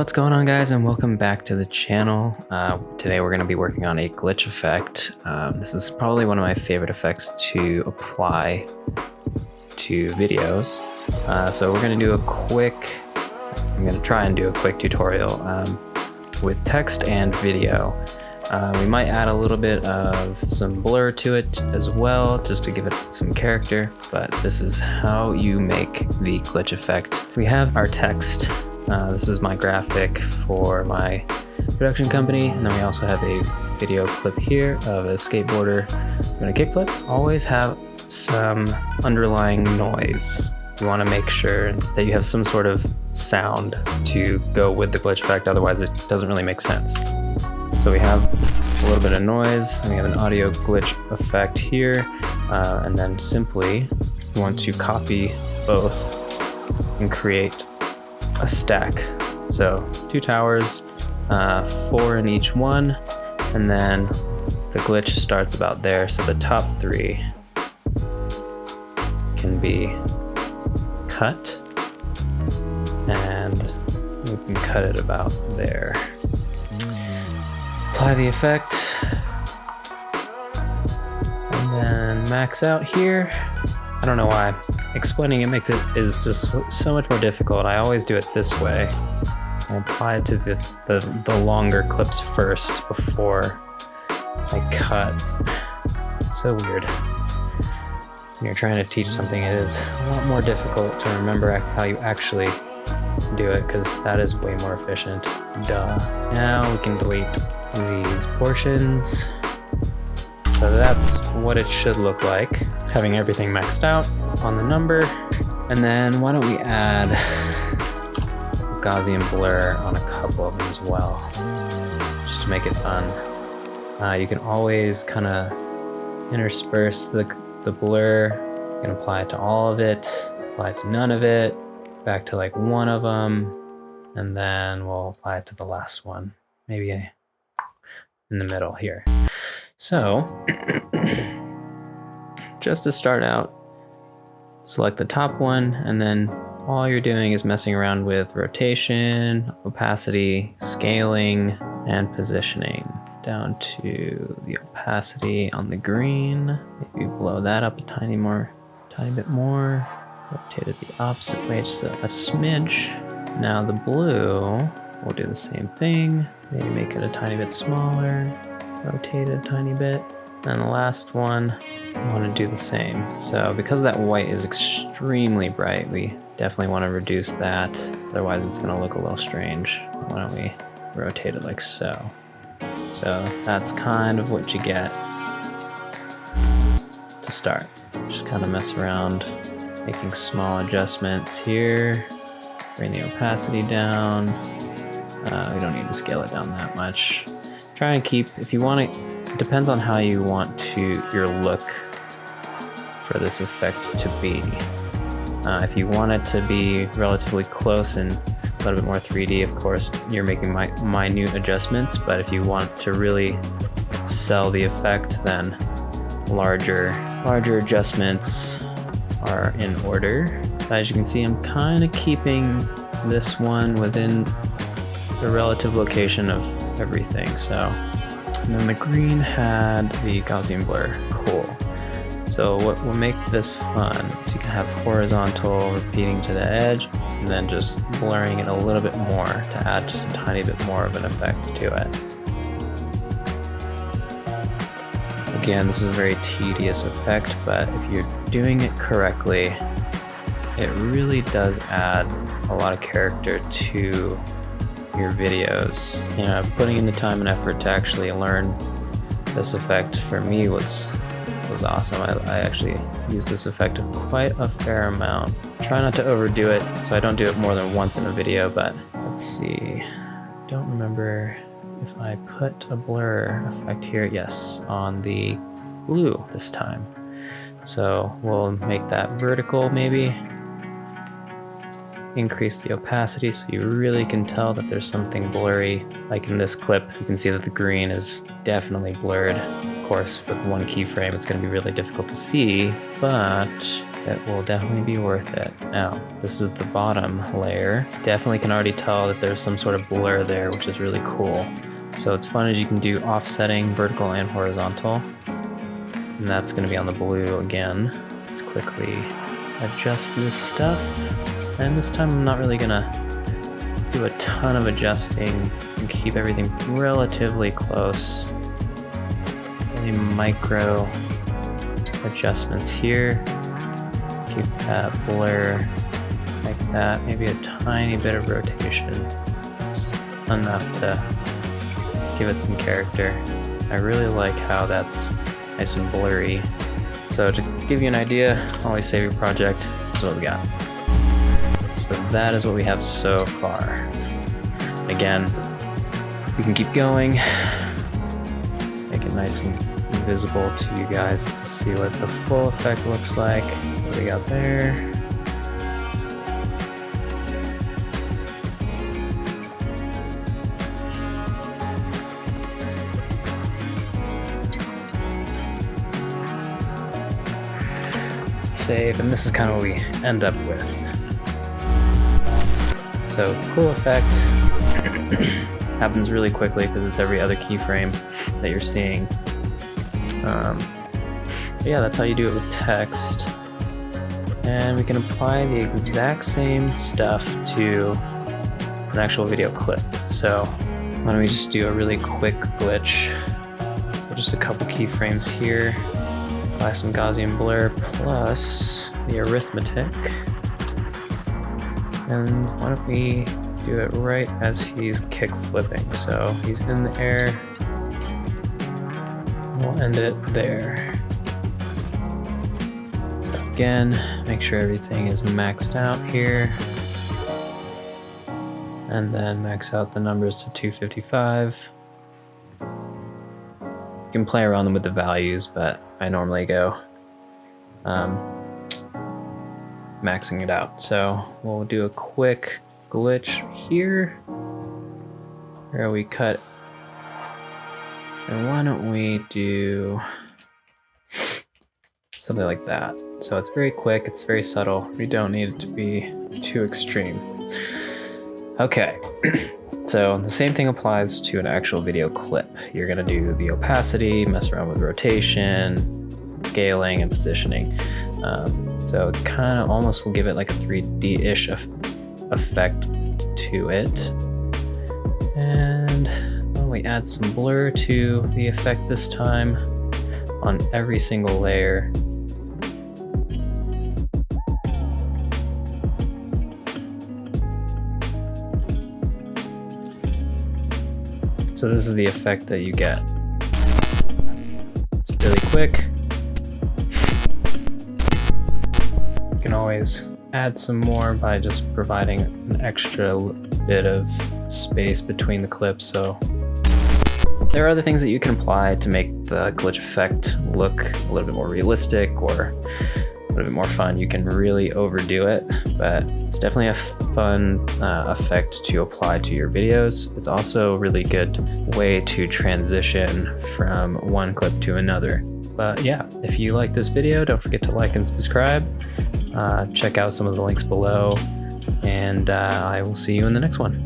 What's going on, guys, and welcome back to the channel. Today we're going to be working on a glitch effect. This is probably one of my favorite effects to apply to videos. So we're going to do I'm going to try and do a quick tutorial with text and video. We might add a little bit of some blur to it as well, just to give it some character, but this is how you make the glitch effect. We have our text. This is my graphic for my production company, and then we also have a video clip here of a skateboarder doing a kickflip. Always have some underlying noise. You want to make sure that you have some sort of sound to go with the glitch effect, otherwise it doesn't really make sense. So we have a little bit of noise, and we have an audio glitch effect here, and then simply you want to copy both and create a stack. So 2 towers, 4 in each one, and then the glitch starts about there. So the top 3 can be cut, and we can cut it about there. Apply the effect, and then max out here. I don't know why explaining it is just so much more difficult. I always do it this way. I apply it to the longer clips first before I cut. It's so weird. When you're trying to teach something, it is a lot more difficult to remember how you actually do it, because that is way more efficient. Duh. Now we can delete these portions. So that's what it should look like, having everything maxed out on the number. And then why don't we add Gaussian blur on a couple of them as well, just to make it fun. You can always kind of intersperse the blur. You can apply it to all of it, apply it to none of it, back to like one of them, and then we'll apply it to the last one, maybe in the middle here. So, just to start out, select the top one, and then all you're doing is messing around with rotation, opacity, scaling, and positioning. Down to the opacity on the green. Maybe blow that up a tiny bit more. Rotate it the opposite way, just a smidge. Now the blue, we'll do the same thing. Maybe make it a tiny bit smaller. Rotate it a tiny bit. And the last one, I want to do the same. So because that white is extremely bright, we definitely want to reduce that. Otherwise it's going to look a little strange. Why don't we rotate it like so? So that's kind of what you get to start. Just kind of mess around, making small adjustments here. Bring the opacity down. We don't need to scale it down that much. Try and keep, if you want it depends on how you want your look for this effect to be. If you want it to be relatively close and a little bit more 3D, of course, you're making minute adjustments, but if you want to really sell the effect, then larger adjustments are in order. As you can see, I'm kind of keeping this one within the relative location of everything. So, and then the green had the Gaussian blur. Cool. So what will make this fun is you can have horizontal repeating to the edge, and then just blurring it a little bit more to add just a tiny bit more of an effect to it. Again, this is a very tedious effect, but if you're doing it correctly, it really does add a lot of character to your videos. You know, putting in the time and effort to actually learn this effect for me was awesome. I actually use this effect quite a fair amount. Try not to overdo it, so I don't do it more than once in a video, but let's see. Don't remember if I put a blur effect here. Yes, on the blue this time. So we'll make that vertical maybe. increase the opacity so you really can tell that there's something blurry. Like in this clip, you can see that the green is definitely blurred. Of course, with one keyframe, it's going to be really difficult to see, but it will definitely be worth it. Now, this is the bottom layer. Definitely can already tell that there's some sort of blur there, which is really cool. So what's fun is you can do offsetting, vertical and horizontal. And that's going to be on the blue again. Let's quickly adjust this stuff. And this time I'm not really going to do a ton of adjusting and keep everything relatively close. Really micro adjustments here. Keep that blur like that. Maybe a tiny bit of rotation. Just enough to give it some character. I really like how that's nice and blurry. So to give you an idea, always save your project. That's what we got. So that is what we have so far. Again, we can keep going. Make it nice and visible to you guys to see what the full effect looks like. So what we got there. Save, and this is kind of what we end up with. So cool effect. Happens really quickly because it's every other keyframe that you're seeing. Yeah, that's how you do it with text. And we can apply the exact same stuff to an actual video clip. So why don't we just do a really quick glitch. So just a couple keyframes here. Apply some Gaussian blur plus the arithmetic. And why don't we do it right as he's kick flipping. So he's in the air. We'll end it there. So again, make sure everything is maxed out here. And then max out the numbers to 255. You can play around them with the values, but I normally go maxing it out. So we'll do a quick glitch here where we cut. And why don't we do something like that? So it's very quick, it's very subtle. We don't need it to be too extreme. Okay, so the same thing applies to an actual video clip. You're gonna do the opacity, mess around with rotation, scaling, and positioning. So it kind of almost will give it like a 3D-ish effect to it. And we add some blur to the effect this time on every single layer. So this is the effect that you get. It's really quick. You can always add some more by just providing an extra bit of space between the clips. So there are other things that you can apply to make the glitch effect look a little bit more realistic or a little bit more fun. You can really overdo it, but it's definitely a fun effect to apply to your videos. It's also a really good way to transition from one clip to another. But yeah, if you like this video, don't forget to like and subscribe. Check out some of the links below, and I will see you in the next one.